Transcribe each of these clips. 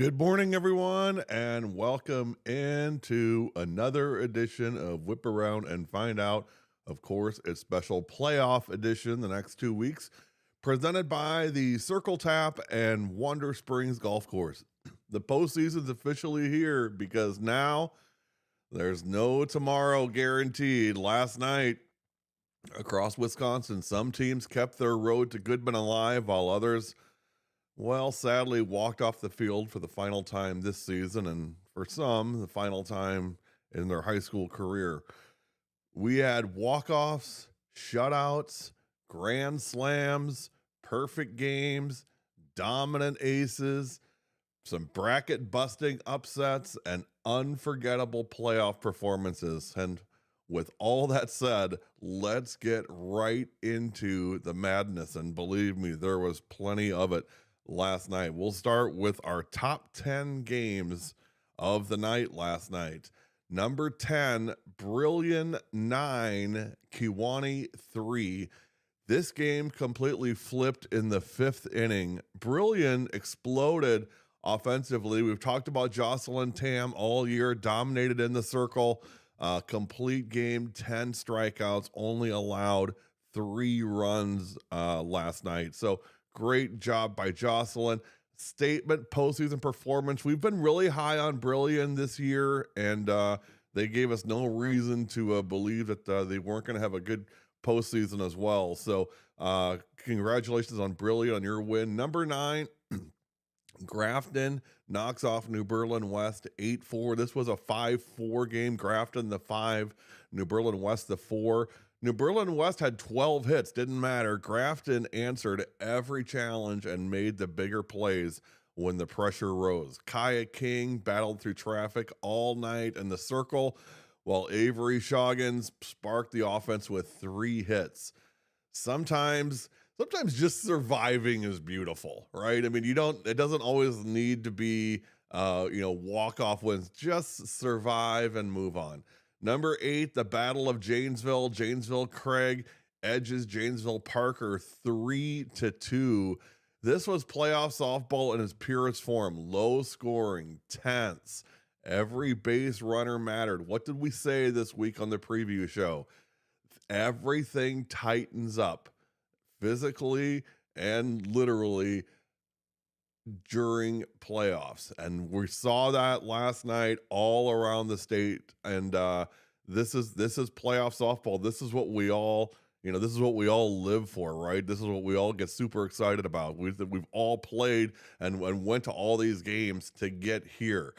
Good morning, everyone, and welcome into another edition of Whip Around and Find Out. Of course, it's special playoff edition the next 2 weeks, presented by the Circle Tap and Wonder Springs Golf Course. The postseason's officially here because now there's no tomorrow guaranteed. Last night across Wisconsin, some teams kept their road to Goodman alive, while others sadly walked off the field for the final time this season, and for some, the final time in their high school career. We had walk-offs, shutouts, grand slams, perfect games, dominant aces, some bracket busting upsets, and unforgettable playoff performances. And with all that said, let's get right into the madness. And believe me, there was plenty of it last night. We'll start with our top 10 games of the night last night. Number 10, Brilliant 9, Kiwani 3. This game completely flipped in the fifth inning. Brilliant exploded offensively. We've talked about Jocelyn Tam all year, dominated in the circle. Complete game, 10 strikeouts, only allowed 3 runs last night. So great job by Jocelyn. Statement postseason performance. We've been really high on Brilliant this year, and they gave us no reason to believe that they weren't going to have a good postseason as well. So congratulations on Brilliant on your win. Number 9, Grafton knocks off New Berlin West 8-4. This was a 5-4 game. Grafton the 5, New Berlin West the 4. New Berlin West had 12 hits, didn't matter. Grafton answered every challenge and made the bigger plays when the pressure rose. Kaya King battled through traffic all night in the circle, while Avery Shoggins sparked the offense with 3 hits. Sometimes just surviving is beautiful, right? I mean, it doesn't always need to be, walk-off wins. Just survive and move on. Number 8, the Battle of Janesville. Janesville Craig edges Janesville Parker 3-2. This was playoff softball in its purest form. Low scoring, tense. Every base runner mattered. What did we say this week on the preview show? Everything tightens up physically and literally during playoffs, and we saw that last night all around the state. And this is playoff softball. This is what we all live for, right? This is what we all get super excited about. We've all played and went to all these games to get here.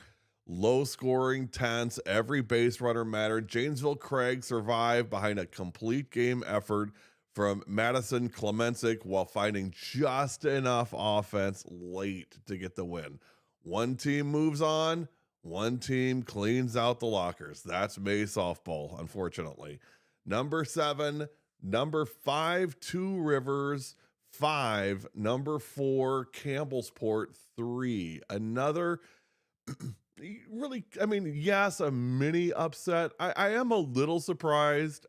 Low scoring, tense, every base runner mattered. Janesville Craig survived behind a complete game effort from Madison Klemensic while finding just enough offense late to get the win. One team moves on, one team cleans out the lockers. That's May softball, unfortunately. Number 7, number 5, Two Rivers 5, number 4, Campbellsport 3. Another really, yes, a mini upset. I am a little surprised.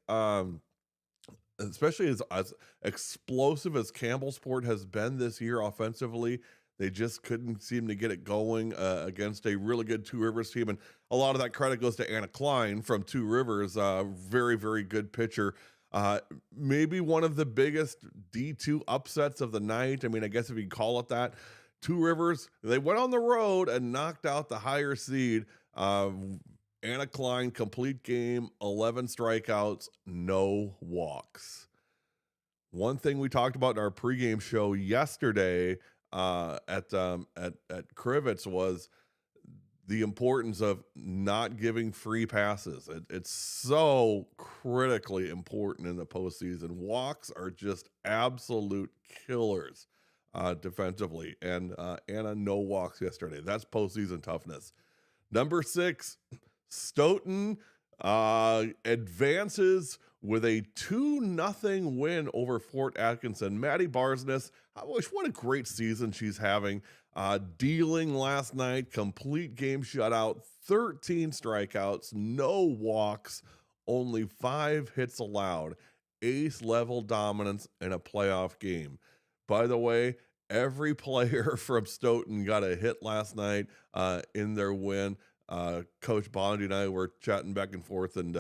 Especially as explosive as Campbellsport has been this year offensively. They just couldn't seem to get it going against a really good Two Rivers team. And a lot of that credit goes to Anna Klein from Two Rivers. Very, very good pitcher. Maybe one of the biggest D2 upsets of the night. I mean, I guess if you can call it that. Two Rivers, they went on the road and knocked out the higher seed. Anna Klein, complete game, 11 strikeouts, no walks. One thing we talked about in our pregame show yesterday at Crivets was the importance of not giving free passes. It's so critically important in the postseason. Walks are just absolute killers defensively. And Anna, no walks yesterday. That's postseason toughness. Number 6, Stoughton advances with a 2-0 win over Fort Atkinson. Maddie Barsness, what a great season she's having. Dealing last night, complete game shutout, 13 strikeouts, no walks, only 5 hits allowed. Ace level dominance in a playoff game. By the way, Every player from Stoughton got a hit last night in their win. Coach Bondi and I were chatting back and forth, and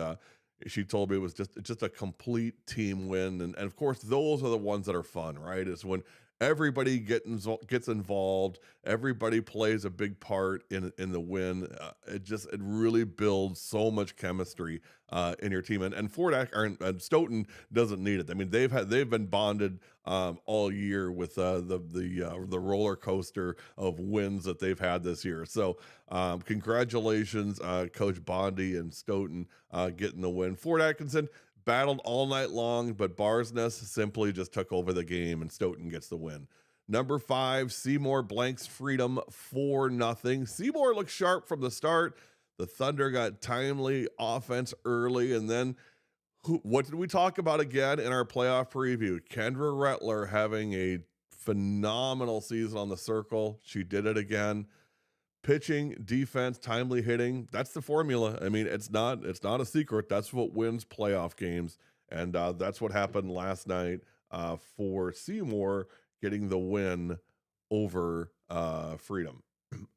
she told me it was just a complete team win. And of course, those are the ones that are fun, right? Is when everybody gets involved, everybody plays a big part in the win. It really builds so much chemistry in your team. And and Stoughton doesn't need it. I mean, they've been bonded all year with the roller coaster of wins that they've had this year. So congratulations, Coach Bondi and Stoughton getting the win. Fort Atkinson battled all night long, but Barsness simply just took over the game, and Stoughton gets the win. Number 5, Seymour blanks Freedom 4-0. Seymour looked sharp from the start. The Thunder got timely offense early, and then what did we talk about again in our playoff preview? Kendra Rettler having a phenomenal season on the circle. She did it again. Pitching, defense, timely hitting, that's the formula. I mean, it's not a secret. That's what wins playoff games. And that's what happened last night for Seymour getting the win over Freedom.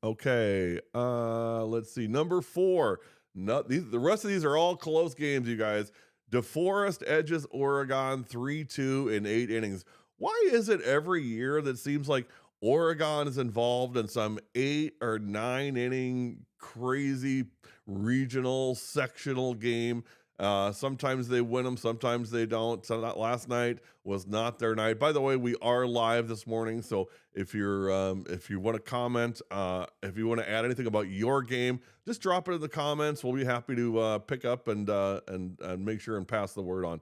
Okay, let's see. Number 4. The rest of these are all close games, you guys. DeForest edges Oregon 3-2 in 8 innings. Why is it every year that seems like Oregon is involved in some 8 or 9 inning crazy regional sectional game? Sometimes they win them, sometimes they don't. So that last night was not their night. By the way, we are live this morning, so if you want to comment, if you want to add anything about your game, just drop it in the comments. We'll be happy to pick up and make sure and pass the word on.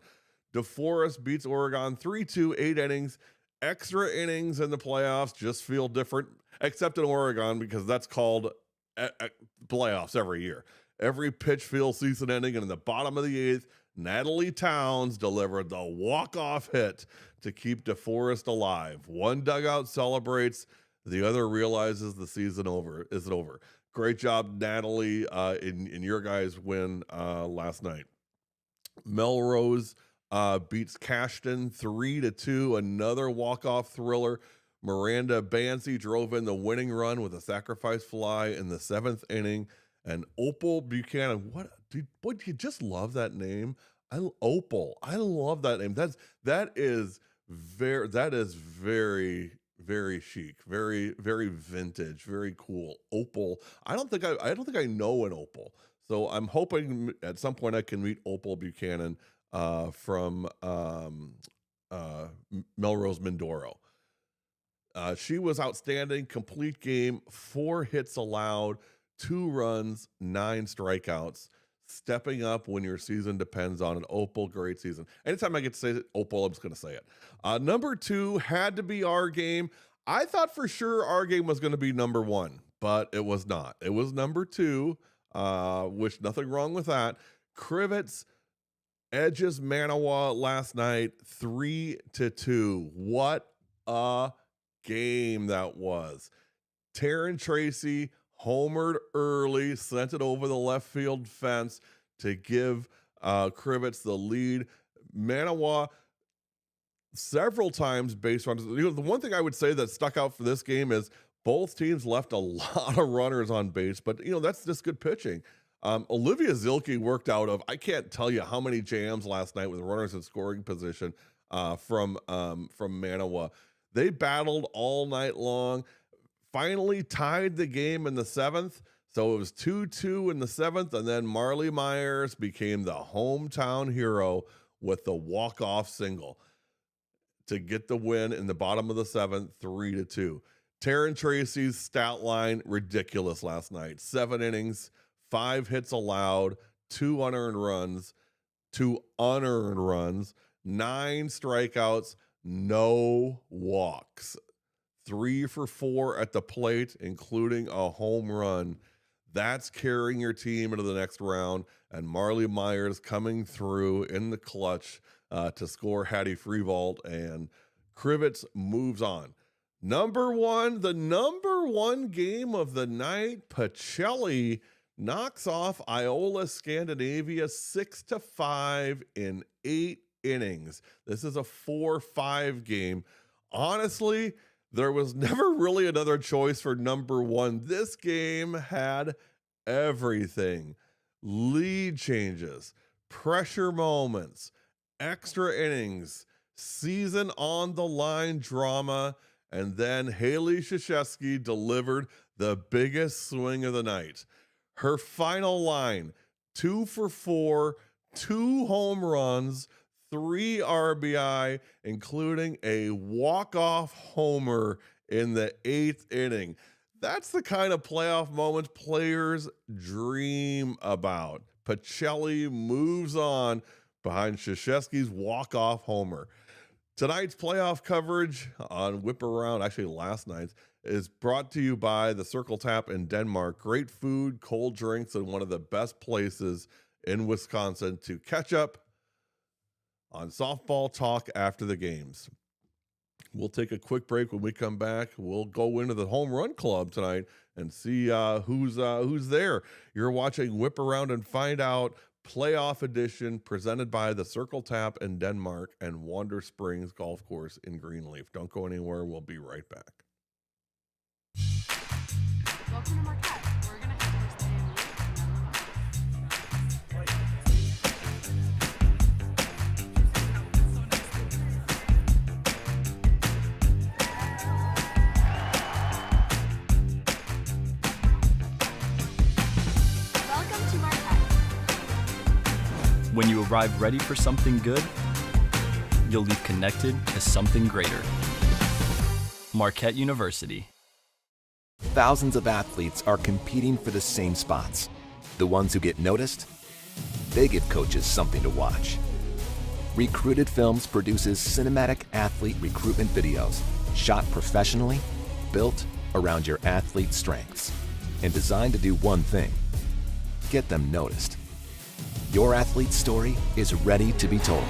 DeForest beats Oregon 3-2, 8 innings. Extra innings in the playoffs just feel different, except in Oregon, because that's called playoffs every year. Every pitch feels season ending, and in the bottom of the 8th, Natalie Towns delivered the walk-off hit to keep DeForest alive. One dugout celebrates, the other realizes the season isn't over. Great job, Natalie, in your guys' win last night. Melrose beats Cashton 3-2, another walk-off thriller. Miranda Bancy drove in the winning run with a sacrifice fly in the 7th inning. And Opal Buchanan, what you just love that name? Opal, I love that name. That is very very chic, very very vintage, very cool. Opal. I don't think I know an Opal. So I'm hoping at some point I can meet Opal Buchanan from Melrose Mindoro. She was outstanding, complete game, 4 hits allowed, 2 runs, 9 strikeouts, stepping up when your season depends on an Opal. Great season. Anytime I get to say Opal, I'm just going to say it. Number 2 had to be our game. I thought for sure our game was going to be number 1, but it was not. It was number 2, which nothing wrong with that. Crivets edges Manawa last night 3-2. What a game that was. Taryn Tracy homered early, sent it over the left field fence to give Crivets the lead. Manawa several times based on, the one thing I would say that stuck out for this game is both teams left a lot of runners on base, but that's just good pitching. Olivia Zilke worked out of, I can't tell you how many jams last night with runners in scoring position from Manawa. They battled all night long, finally tied the game in the 7th. So it was 2-2 in the 7th, and then Marley Myers became the hometown hero with the walk-off single to get the win in the bottom of the 7th, 3-2. Taryn Tracy's stat line, ridiculous last night. 7 innings, 5 hits allowed, 2 unearned runs, 9 strikeouts, no walks. 3 for 4 at the plate, including a home run. That's carrying your team into the next round. And Marley Myers coming through in the clutch to score Hattie Freevault, and Crivets moves on. The number 1 game of the night, Pacelli knocks off Iola Scandinavia 6-5 in 8 innings. This is a 4-5 game. Honestly, There was never really another choice for number one. This game had everything: lead changes, pressure moments, extra innings, season on the line drama, and then Haley Krzyzewski delivered the biggest swing of the night. Her final line: 2 for 4, 2 home runs, 3 RBI, including a walk-off homer in the 8th inning. That's the kind of playoff moments players dream about. Pacelli moves on behind Krzyzewski's walk-off homer. Tonight's playoff coverage on Whip Around, actually last night's, is brought to you by the Circle Tap in Denmark. Great food, cold drinks, and one of the best places in Wisconsin to catch up on softball talk after the games. We'll take a quick break. When we come back, we'll go into the home run club tonight and see who's there. You're watching Whip Around and Find Out, playoff edition, presented by the Circle Tap in Denmark and Wander Springs Golf Course in Greenleaf. Don't go anywhere. We'll be right back. Welcome to Marquette. We're going to have first day in week and then Welcome to Marquette. When you arrive ready for something good, you'll leave connected to something greater. Marquette University. Thousands of athletes are competing for the same spots. The ones who get noticed, they give coaches something to watch. Recruited Films produces cinematic athlete recruitment videos, shot professionally, built around your athlete's strengths, and designed to do one thing: get them noticed. Your athlete's story is ready to be told.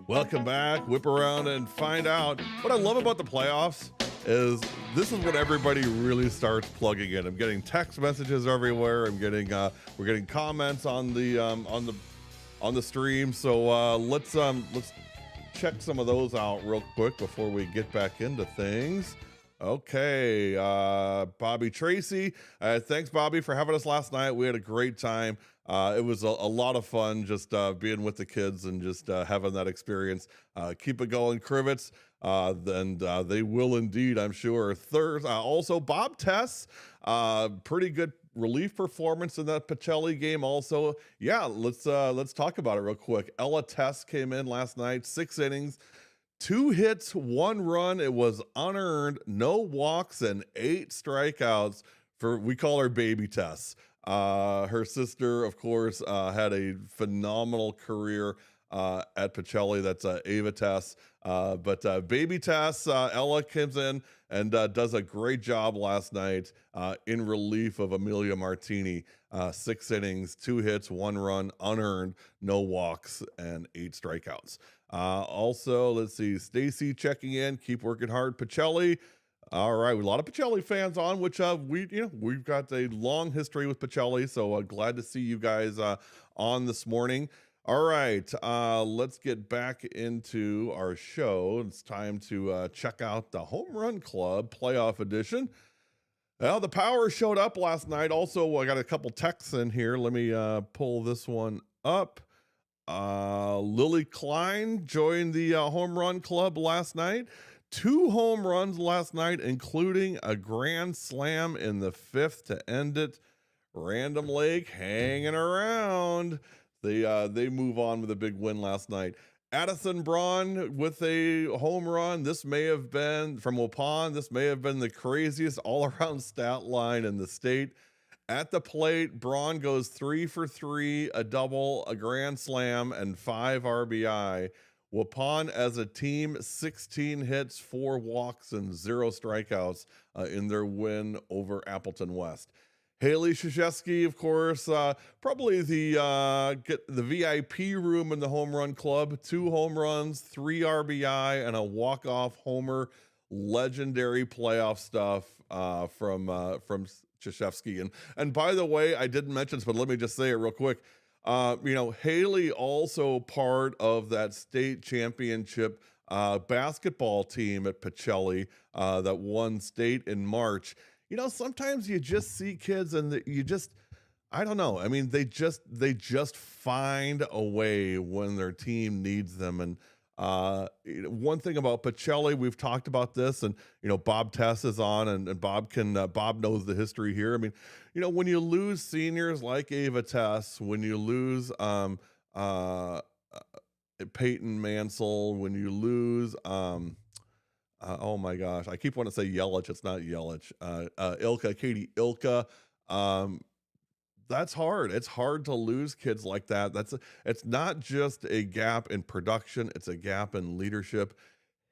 Welcome back. Whip Around and Find Out. What I love about the playoffs is this is when everybody really starts plugging in. I'm getting text messages everywhere. We're getting comments on the stream. So let's check some of those out real quick before we get back into things. Okay, Bobby Tracy. Thanks, Bobby, for having us last night. We had a great time. It was a lot of fun just being with the kids and just having that experience. Keep it going, Krivitz. And they will indeed, I'm sure. Also, Bob Tess, pretty good relief performance in that Pacelli game. Also, yeah, let's talk about it real quick. Ella Tess came in last night, 6 innings. 2 hits, 1 run. It was unearned, no walks, and 8 strikeouts we call her Baby Tess. Her sister, of course, had a phenomenal career at Pacelli. That's Ava Tess. But Baby Tess, Ella comes in and does a great job last night in relief of Amelia Martini. 6 innings, 2 hits, 1 run, unearned, no walks, and 8 strikeouts. Also, let's see, Stacy checking in. Keep working hard, Pacelli. All right, a lot of Pacelli fans on, which we've got a long history with Pacelli, so glad to see you guys on this morning. All right, let's get back into our show. It's time to check out the Home Run Club Playoff Edition. Well, the power showed up last night. Also, I got a couple texts in here. Let me pull this one up. Lily Klein joined the Home Run Club last night. 2 home runs last night, including a grand slam in the 5th to end it. Random Lake hanging around. They move on with a big win last night. Addison Braun with a home run. This may have been from Waupun. This may have been the craziest all-around stat line in the state. At the plate, Braun goes 3 for 3, a double, a grand slam, and 5 RBI. Waupun as a team, 16 hits, 4 walks, and 0 strikeouts in their win over Appleton West. Haley Krzyzewski, of course, probably get the VIP room in the home run club. 2 home runs, 3 RBI, and a walk-off homer. Legendary playoff stuff from Krzyzewski. And by the way, I didn't mention this, but let me just say it real quick. Haley also part of that state championship basketball team at Pacelli that won state in March. Sometimes you just see kids and I don't know. I mean, they just find a way when their team needs them. And one thing about Pacelli, we've talked about this, and Bob Tess is on, and Bob knows the history here. I mean, when you lose seniors like Ava Tess, when you lose Peyton Mansell, when you lose oh my gosh, I keep wanting to say Yelich. It's not Yelich. Katie Ilka. That's hard. It's hard to lose kids like that. It's not just a gap in production. It's a gap in leadership.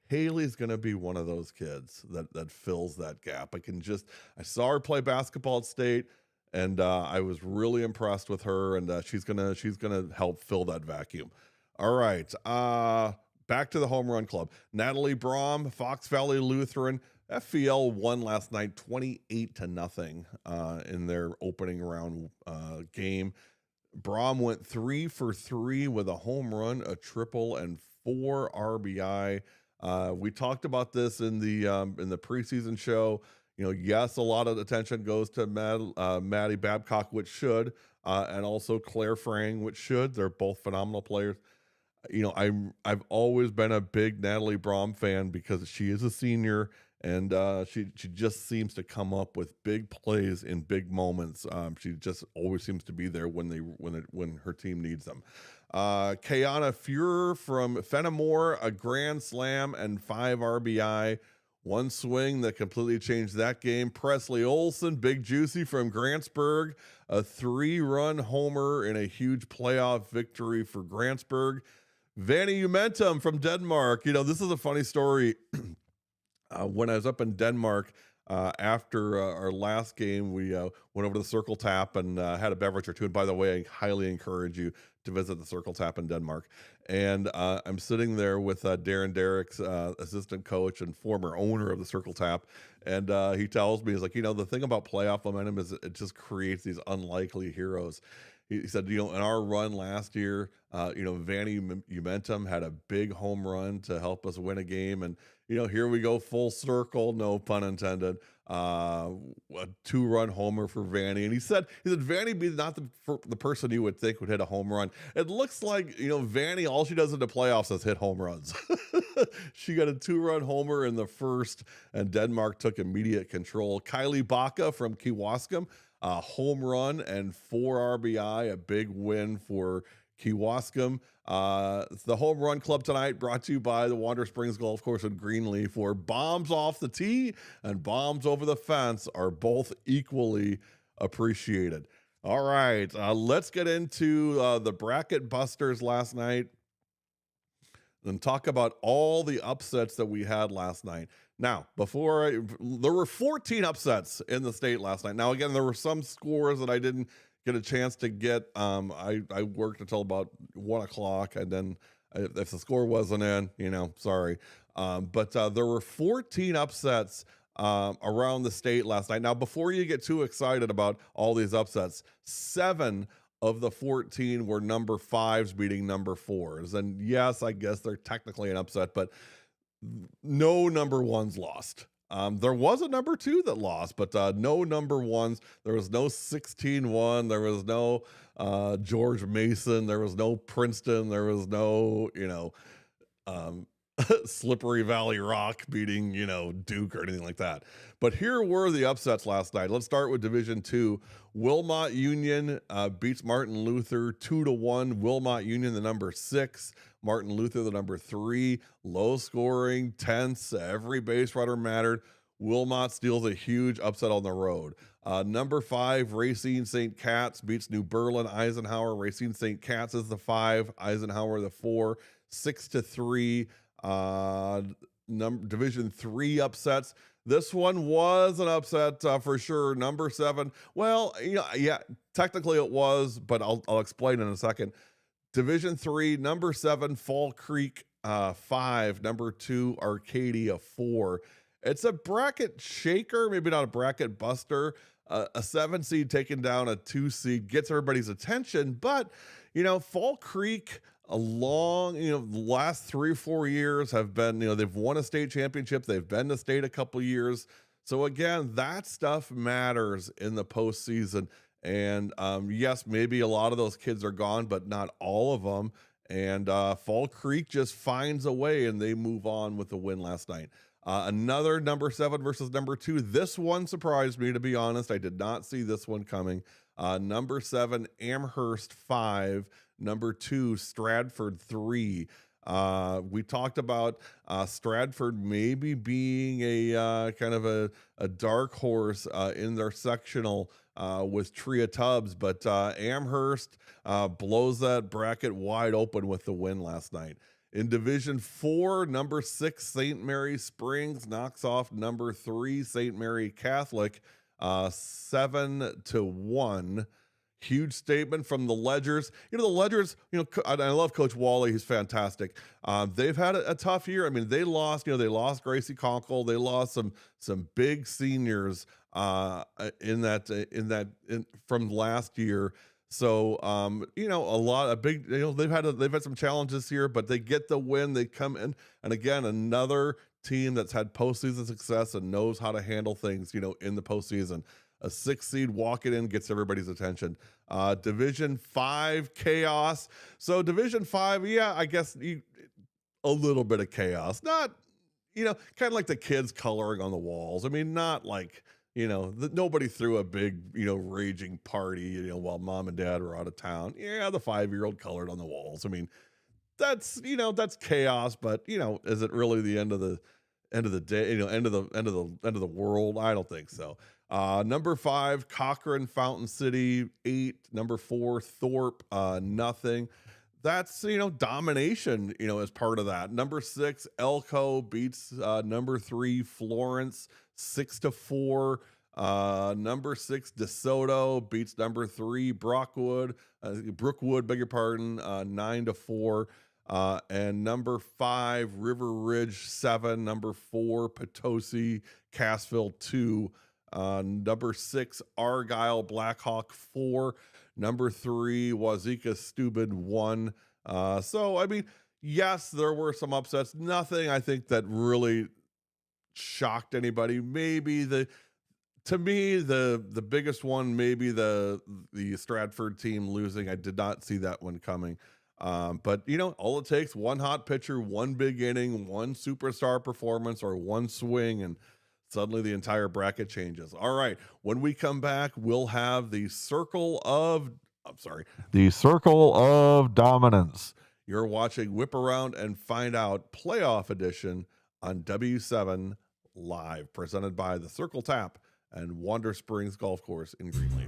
Haley's going to be one of those kids that fills that gap. I saw her play basketball at state, and I was really impressed with her, and she's gonna help fill that vacuum. All right. Back to the home run club. Natalie Brom, Fox Valley Lutheran. FVL won last night 28-0 in their opening round game. Brom went 3 for 3 with a home run, a triple, and 4 RBI. We talked about this in the preseason show. Yes, a lot of attention goes to Maddie Babcock, which should, and also Claire Frang, which should. They're both phenomenal players. I've always been a big Natalie Brom fan because she is a senior, and she just seems to come up with big plays in big moments. She just always seems to be there when her team needs them. Kayana Fuhrer from Fenimore, a grand slam and 5 RBI. One swing that completely changed that game. Presley Olson, Big Juicy from Grantsburg, a 3-run homer in a huge playoff victory for Grantsburg. Vanny Umentum from Denmark. This is a funny story. When I was up in Denmark after our last game, we went over to the Circle Tap and had a beverage or two. And by the way, I highly encourage you to visit the Circle Tap in Denmark. And I'm sitting there with Darren Derrick's assistant coach and former owner of the Circle Tap. And he tells me, he's like, the thing about playoff momentum is it just creates these unlikely heroes. He said, in our run last year, Vanny Umentum had a big home run to help us win a game. And, here we go full circle, no pun intended. A 2-run homer for Vanny. And he said Vanny be not the person you would think would hit a home run. It looks like, Vanny, all she does in the playoffs is hit home runs. She got a 2-run homer in the first, and Denmark took immediate control. Kylie Baca from Kewaskum, a home run and 4 RBI, a big win for Kewaskum. The home run club tonight brought to you by the Wander Springs Golf Course in Greenleaf, where bombs off the tee and bombs over the fence are both equally appreciated. All right, let's get into the bracket busters last night and talk about all the upsets that we had last night. Now, there were 14 upsets in the state last night. Now, again, there were some scores that I didn't get a chance to get. I worked until about 1 o'clock, and then if the score wasn't in, sorry. But there were 14 upsets around the state last night. Now, before you get too excited about all these upsets, 7 of the 14 were number 5s beating number 4s. And yes, I guess they're technically an upset, but no number 1s lost. There was a number 2 that lost, but no number 1s. There was no 16-1. There was no George Mason. There was no Princeton. There was no, Slippery Valley Rock beating, Duke or anything like that. But here were the upsets last night. Let's start with Division Two. Wilmot Union beats Martin Luther 2-1. Wilmot Union, the number 6. Martin Luther, the number 3. Low scoring, tense. Every base runner mattered. Wilmot steals a huge upset on the road. Number 5, Racine St. Cat's beats New Berlin Eisenhower. Racine St. Cat's is the 5, Eisenhower the 4, 6-3. Division 3 upsets. This one was an upset for sure. Number 7. Well, yeah, technically it was, but I'll explain in a second. Division 3, number 7, Fall Creek 5, number 2, Arcadia 4. It's a bracket shaker, maybe not a bracket buster. A 7 seed taking down a 2 seed gets everybody's attention, but Fall Creek, the last 3 or 4 years have been, they've won a state championship, they've been to state a couple years. So again, that stuff matters in the postseason. And yes, maybe a lot of those kids are gone, but not all of them. And Fall Creek just finds a way, and they move on with the win last night. Another number 7 versus number 2. This one surprised me, to be honest. I did not see this one coming. Number 7, Amherst 5. Number 2, Stratford 3. We talked about Stratford maybe being a kind of a dark horse in their sectional with Tria Tubbs, but Amherst blows that bracket wide open with the win last night. In Division 4, number 6, St. Mary Springs knocks off number 3, St. Mary Catholic, 7-1. Huge statement from the Ledgers. The Ledgers, I love Coach Wally. He's fantastic. They've had a tough year. I mean, they lost Gracie Conkle. They lost some big seniors from last year. So, they've had some challenges here, but they get the win. They come in, and again, another team that's had postseason success and knows how to handle things, in the postseason. A 6 seed walking in gets everybody's attention. Division 5 chaos. So Division 5, yeah, I guess a little bit of chaos. Not, kind of like the kids coloring on the walls. I mean, not like, nobody threw a big, raging party, while mom and dad were out of town. Yeah, the 5-year-old colored on the walls. I mean, that's chaos, but is it really the end of the day, end of the world? I don't think so. Number 5, Cochrane Fountain City 8. Number 4, Thorpe nothing. That's domination as part of that. Number 6, Elko beats number 3, Florence 6-4. Number 6, DeSoto beats number 3, Brookwood, beg your pardon, 9-4. And number 5, River Ridge 7. Number 4, Potosi Cassville 2. Number 6, Argyle Blackhawk 4. Number 3, Wazeeka Steuben 1. So I mean, yes, there were some upsets. Nothing I think that really shocked anybody. Maybe to me, the biggest one, maybe the Stratford team losing. I did not see that one coming. But all it takes, one hot pitcher, one big inning, one superstar performance, or one swing, and suddenly the entire bracket changes. All right, when we come back, we'll have the circle of dominance. You're watching Whip Around and Find Out Playoff Edition on W7 Live, presented by the Circle Tap and Wander Springs Golf Course in Greenleaf.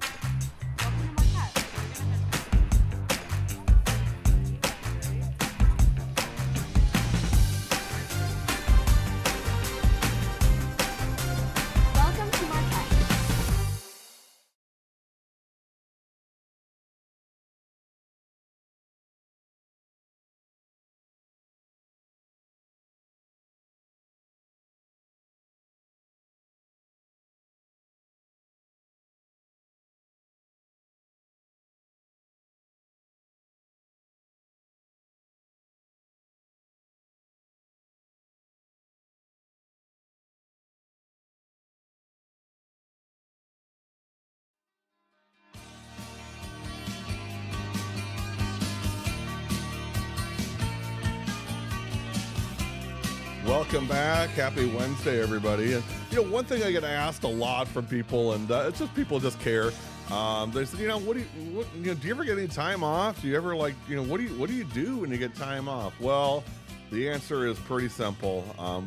Welcome back. Happy Wednesday, everybody. And one thing I get asked a lot from people, and it's just people just care. They said, do you ever get any time off? Do you ever what do you do when you get time off? Well, the answer is pretty simple.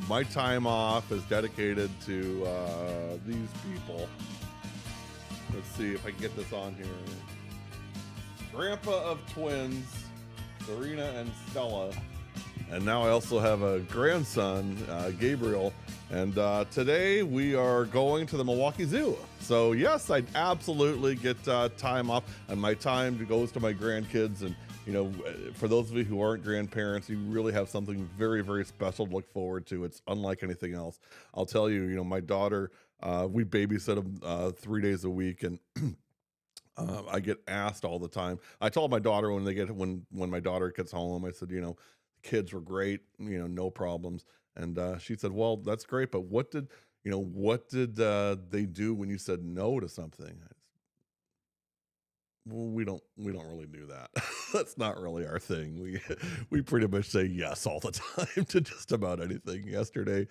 My time off is dedicated to these people. Let's see if I can get this on here. Grandpa of twins, Serena and Stella. And now I also have a grandson, Gabriel. And today we are going to the Milwaukee Zoo. So yes, I absolutely get time off, and my time goes to my grandkids. And for those of you who aren't grandparents, you really have something very, very special to look forward to. It's unlike anything else. I'll tell you, my daughter, we babysit them 3 days a week, and I get asked all the time. I told my daughter when my daughter gets home, I said, kids were great, no problems. And she said, well, that's great, but what did they do when you said no to something? Well, we don't really do that. That's not really our thing. We pretty much say yes all the time to just about anything. Yesterday,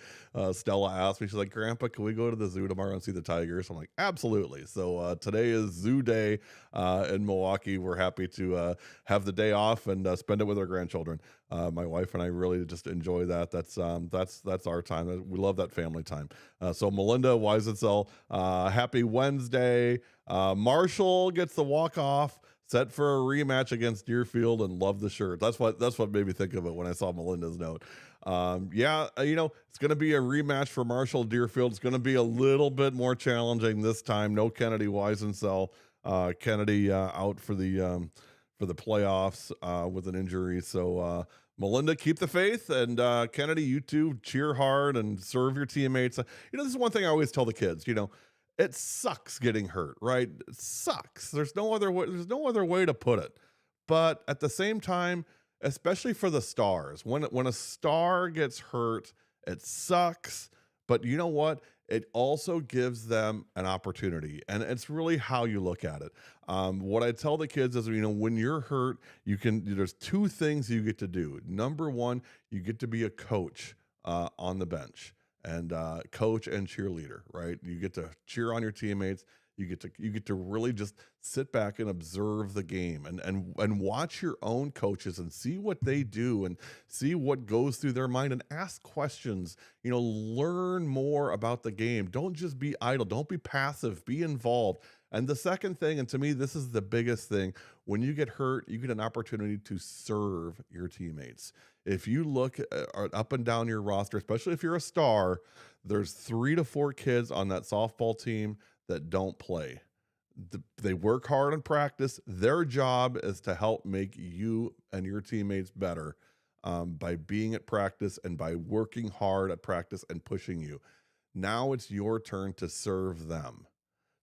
Stella asked me, she's like, Grandpa, can we go to the zoo tomorrow and see the tigers? I'm like, absolutely. So today is zoo day in Milwaukee. We're happy to have the day off and spend it with our grandchildren. My wife and I really just enjoy that. That's our time. We love that family time. So Melinda Weisensel, happy Wednesday. Marshall gets the walk-off, set for a rematch against Deerfield, and love the shirt. That's what made me think of it when I saw Melinda's note. It's going to be a rematch for Marshall Deerfield. It's going to be a little bit more challenging this time. No Kennedy Weisensel. Kennedy out for the playoffs with an injury. So Melinda, keep the faith, and Kennedy, you two cheer hard and serve your teammates. This is one thing I always tell the kids. It sucks getting hurt, right? It sucks. There's no other way to put it. But at the same time, especially for the stars, when a star gets hurt, it sucks. But you know what? It also gives them an opportunity, and it's really how you look at it. What I tell the kids is, when you're hurt, there's two things you get to do. Number one, you get to be a coach on the bench. And coach and cheerleader, right? You get to cheer on your teammates. You get to really just sit back and observe the game and watch your own coaches and see what they do and see what goes through their mind and ask questions. Learn more about the game. Don't just be idle. Don't be passive. Be involved. And the second thing, and to me, this is the biggest thing, when you get hurt, you get an opportunity to serve your teammates. If you look up and down your roster, especially if you're a star, there's 3 to 4 kids on that softball team that don't play. They work hard in practice. Their job is to help make you and your teammates better by being at practice and by working hard at practice and pushing you. Now it's your turn to serve them.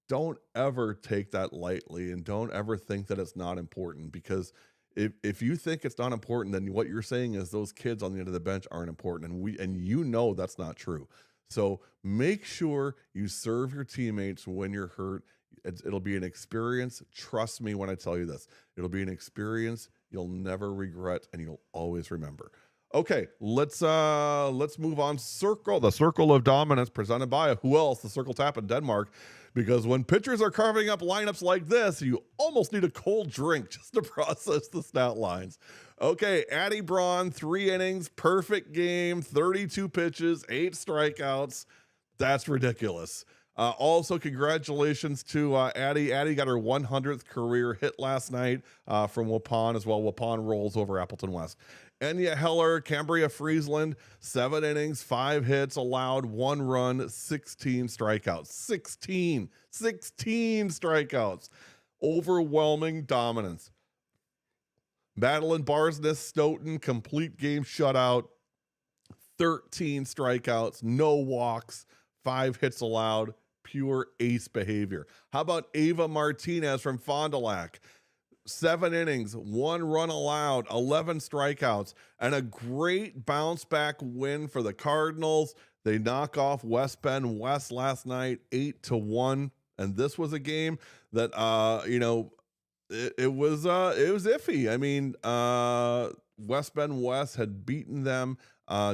Don't ever take that lightly, and don't ever think that it's not important, because if you think it's not important, then what you're saying is those kids on the end of the bench aren't important, and that's not true. So make sure you serve your teammates when you're hurt. It'll be an experience. Trust me when I tell you this. It'll be an experience you'll never regret, and you'll always remember. Okay, let's move on. The Circle of Dominance, presented by who else? The Circle Tap in Denmark. Because when pitchers are carving up lineups like this, you almost need a cold drink just to process the stat lines. Okay, Addy Braun, 3 innings, perfect game, 32 pitches, 8 strikeouts. That's ridiculous. Also, congratulations to Addy. Addy got her 100th career hit last night from Waupun as well. Waupun rolls over Appleton West. Enya Heller, Cambria Friesland, 7 innings, 5 hits allowed, 1 run, 16 strikeouts. 16 strikeouts. Overwhelming dominance. Madeline Barsness Stoughton, complete game shutout, 13 strikeouts, no walks, 5 hits allowed, pure ace behavior. How about Ava Martinez from Fond du Lac? 7 innings, 1 run allowed, 11 strikeouts, and a great bounce back win for the Cardinals. They knock off West Bend West last night, 8-1. And this was a game that, it was iffy. I mean, West Bend West had beaten them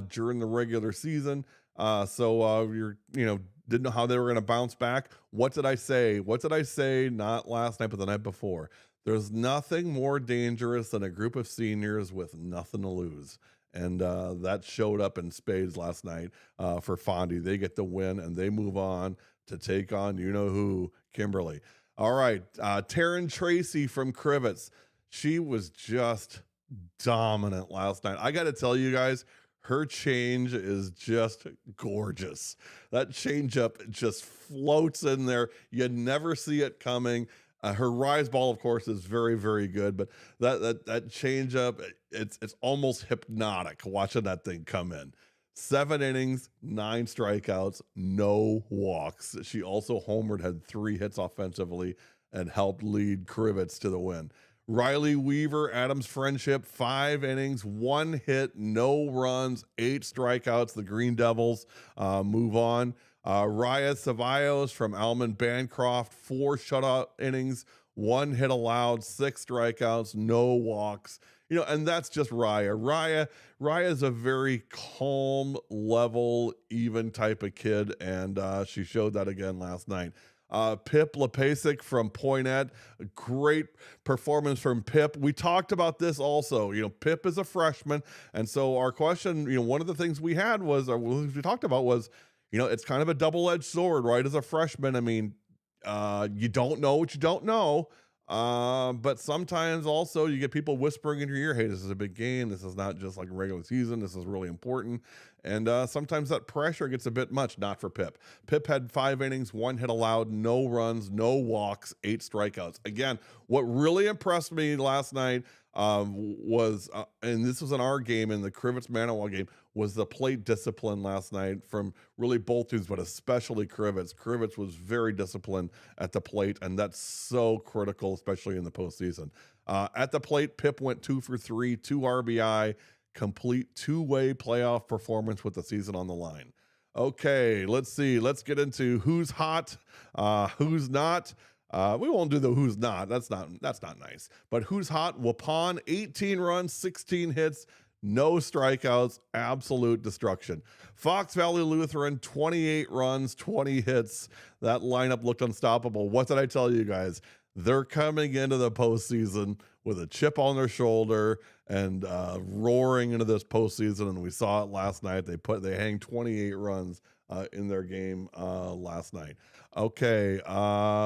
during the regular season. Didn't know how they were going to bounce back. What did I say? What did I say? Not last night, but the night before. There's nothing more dangerous than a group of seniors with nothing to lose. And that showed up in spades last night for Fondy. They get the win and they move on to take on you-know-who, Kimberly. All right, Taryn Tracy from Crivets. She was just dominant last night. I got to tell you guys, her change is just gorgeous. That changeup just floats in there. You never see it coming. Her rise ball, of course, is very, very good, but that changeup, it's almost hypnotic watching that thing come in. 7 innings, 9 strikeouts, no walks. She also homered, had 3 hits offensively, and helped lead Crivets to the win. Riley Weaver, Adams Friendship, 5 innings, 1 hit, no runs, 8 strikeouts. The Green Devils move on. Raya Ceballos from Almond Bancroft, 4 shutout innings, 1 hit allowed, 6 strikeouts, no walks. And that's just Raya. Raya is a very calm, level, even type of kid, and she showed that again last night. Pip Lepasic from Poinet, great performance from Pip. We talked about this also. Pip is a freshman, and so our question, one of the things we had was, or we talked about was, it's kind of a double-edged sword, right? As a freshman, I mean, you don't know what you don't know. But sometimes also you get people whispering in your ear, hey, this is a big game. This is not just like a regular season. This is really important. And sometimes that pressure gets a bit much. Not for Pip. Pip had 5 innings, 1 hit allowed, no runs, no walks, 8 strikeouts. Again, what really impressed me last night was, and this was in our game, in the Crivets Manawa game, was the plate discipline last night from really both teams, but especially Crivets. Crivets was very disciplined at the plate, and that's so critical, especially in the postseason. At the plate, Pip went 2 for 3, 2 RBI, complete 2-way playoff performance with the season on the line. Okay, let's see. Let's get into who's hot, who's not. We won't do the who's not. That's not nice. But who's hot? Waupun, 18 runs, 16 hits, no strikeouts, absolute destruction. Fox Valley Lutheran, 28 runs, 20 hits. That lineup looked unstoppable. What did I tell you guys? They're coming into the postseason with a chip on their shoulder and roaring into this postseason, and we saw it last night. They hang 28 runs in their game last night. Okay,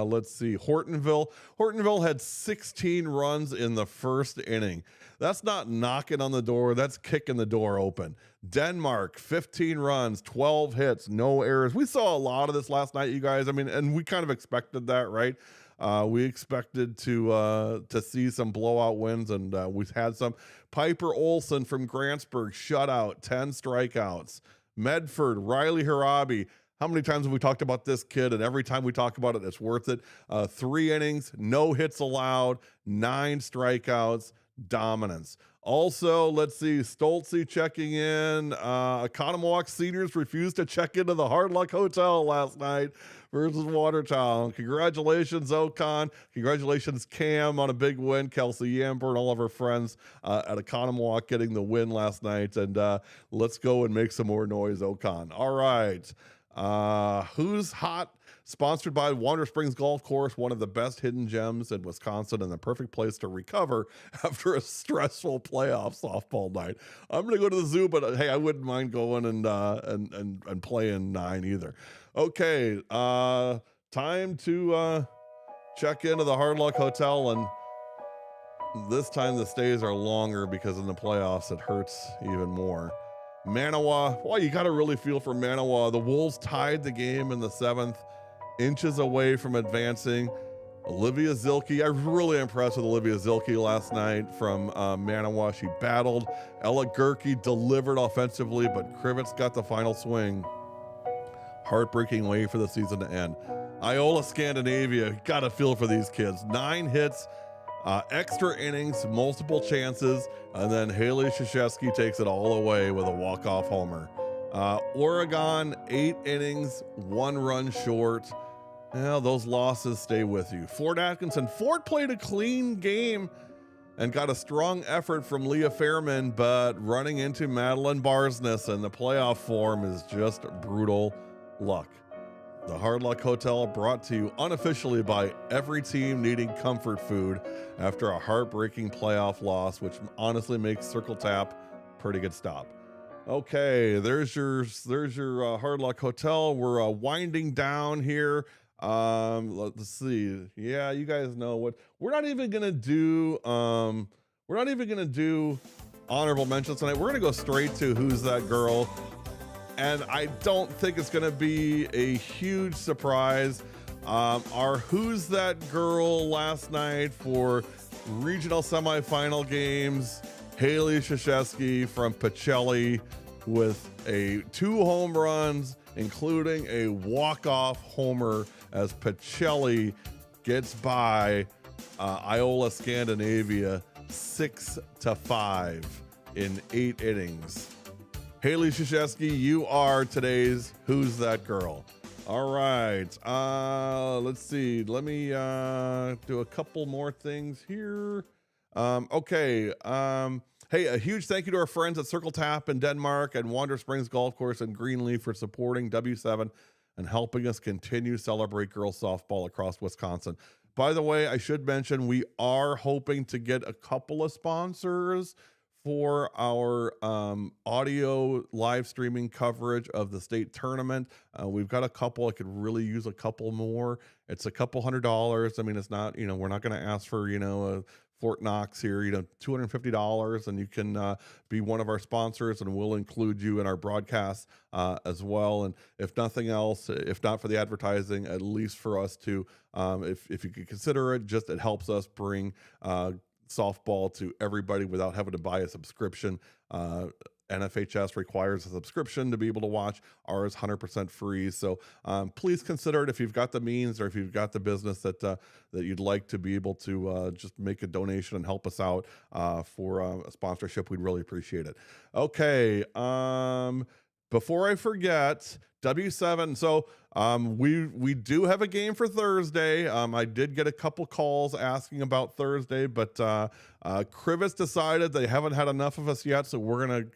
let's see. Hortonville had 16 runs in the first inning. That's not knocking on the door. That's kicking the door open. Denmark, 15 runs, 12 hits, no errors. We saw a lot of this last night, you guys. I mean, and we kind of expected that, right? We expected to see some blowout wins, and we've had some. Piper Olson from Grantsburg, shutout, 10 strikeouts. Medford, Riley Harabi. How many times have we talked about this kid? And every time we talk about it, it's worth it. 3 innings, no hits allowed, 9 strikeouts, dominance. Also, let's see, Stoltze checking in. Economowoc seniors refused to check into the Hard Luck Hotel last night versus Watertown. Congratulations, Ocon. Congratulations, Cam, on a big win. Kelsey Yamber and all of her friends at Economowoc getting the win last night. And let's go and make some more noise, Ocon. All right. Who's hot? Sponsored by Wander Springs Golf Course, one of the best hidden gems in Wisconsin and the perfect place to recover after a stressful playoff softball night. I'm going to go to the zoo, but hey, I wouldn't mind going and playing 9 either. Okay, time to check into the Hard Luck Hotel, and this time the stays are longer because in the playoffs it hurts even more. Manawa, well, you got to really feel for Manawa. The Wolves tied the game in the 7th, inches away from advancing. Olivia Zilke, I was really impressed with Olivia Zilke last night from Manawa. She battled. Ella Gerke delivered offensively, but Crivets got the final swing. Heartbreaking way for the season to end. Iola Scandinavia, got to feel for these kids. 9 hits, extra innings, multiple chances, and then Haley Krzyzewski takes it all away with a walk-off homer. Oregon, 8 innings, 1 run short. Well, those losses stay with you. Fort Atkinson. Fort played a clean game and got a strong effort from Leah Fairman, but running into Madeline Barsness in the playoff form is just brutal luck. The Hard Luck Hotel brought to you unofficially by every team needing comfort food after a heartbreaking playoff loss, which honestly makes Circle Tap a pretty good stop. Okay, there's your Hard Luck Hotel. We're winding down here. Let's see. Yeah, you guys know what we're not even gonna do. We're not even gonna do honorable mentions tonight. We're gonna go straight to Who's That Girl, and I don't think it's gonna be a huge surprise. Our Who's That Girl last night for regional semifinal games, Haley Krzyzewski from Pacelli with 2 home runs, including a walk-off homer as Pacelli gets by Iola Scandinavia 6-5 in 8 innings. Haley Krzyzewski, you are today's Who's That Girl. All right, let's see. Let me do a couple more things here. Okay. Hey, a huge thank you to our friends at Circle Tap in Denmark and Wander Springs Golf Course in Greenleaf for supporting W7 and helping us continue to celebrate girls softball across Wisconsin. By the way, I should mention we are hoping to get a couple of sponsors for our audio live streaming coverage of the state tournament. We've got a couple. I could really use a couple more. It's a couple $100. I mean, it's not, we're not going to ask for, a Fort Knox here, $250, and you can be one of our sponsors, and we'll include you in our broadcast as well. And if nothing else, if not for the advertising, at least for us to, if you could consider it, just it helps us bring softball to everybody without having to buy a subscription. NFHS requires a subscription to be able to watch. Ours 100% free. So please consider it if you've got the means or if you've got the business that you'd like to be able to just make a donation and help us out for a sponsorship. We'd really appreciate it. Okay. Before I forget, W7. So we do have a game for Thursday. I did get a couple calls asking about Thursday, but Crivets decided they haven't had enough of us yet, so we're gonna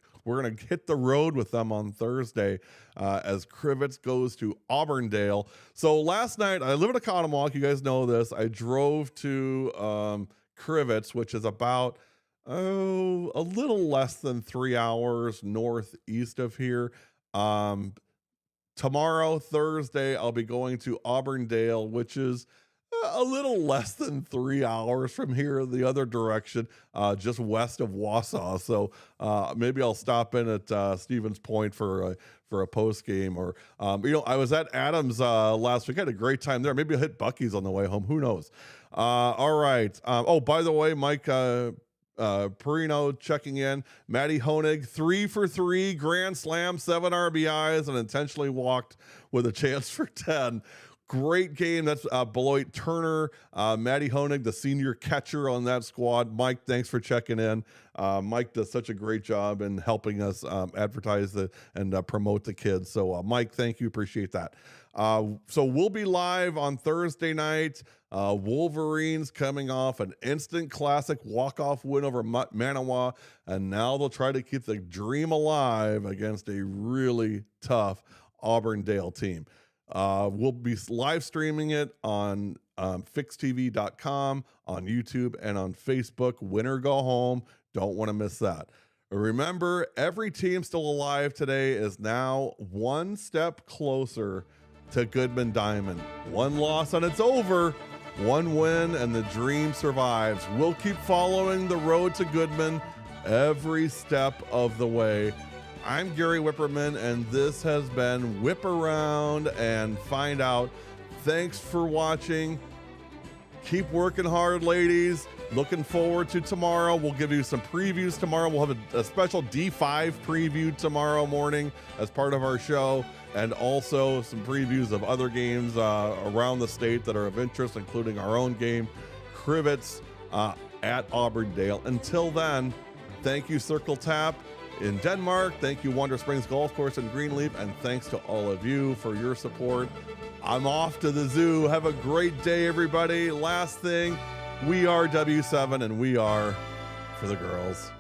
hit the road with them on Thursday as Crivets goes to Auburndale. So last night, I live in Oconomowoc. You guys know this. I drove to Crivets, which is about a little less than 3 hours northeast of here. Tomorrow, Thursday, I'll be going to Auburndale, which is a little less than 3 hours from here, the other direction, just west of Wausau. So maybe I'll stop in at Stevens Point for a post game, or I was at Adams last week. I had a great time there. Maybe I'll hit Buc-ee's on the way home. Who knows? All right. Oh, by the way, Mike Perino checking in. Maddie Honig, 3 for 3, grand slam, 7 RBIs, and intentionally walked with a chance for 10. Great game. That's Beloit Turner, Maddie Honig, the senior catcher on that squad. Mike, thanks for checking in. Mike does such a great job in helping us advertise and promote the kids. So, Mike, thank you. Appreciate that. So we'll be live on Thursday night. Wolverines coming off an instant classic walk-off win over Manawa, and now they'll try to keep the dream alive against a really tough Auburndale team. We'll be live streaming it on fixtv.com, on YouTube, and on Facebook. Win or go home. Don't want to miss that. Remember, every team still alive today is now one step closer to Goodman Diamond. One loss and it's over. One win and the dream survives. We'll keep following the road to Goodman every step of the way. I'm Gary Whipperman, and this has been Whip Around and Find Out. Thanks for watching. Keep working hard, ladies. Looking forward to tomorrow. We'll give you some previews tomorrow. We'll have a special D5 preview tomorrow morning as part of our show, and also some previews of other games around the state that are of interest, including our own game, Crivets at Auburndale. Until then, thank you, Circle Tap. in Denmark. Thank you, Wonder Springs Golf Course in Greenleaf. And thanks to all of you for your support. I'm off to the zoo. Have a great day, everybody. Last thing, we are W7 and we are for the girls.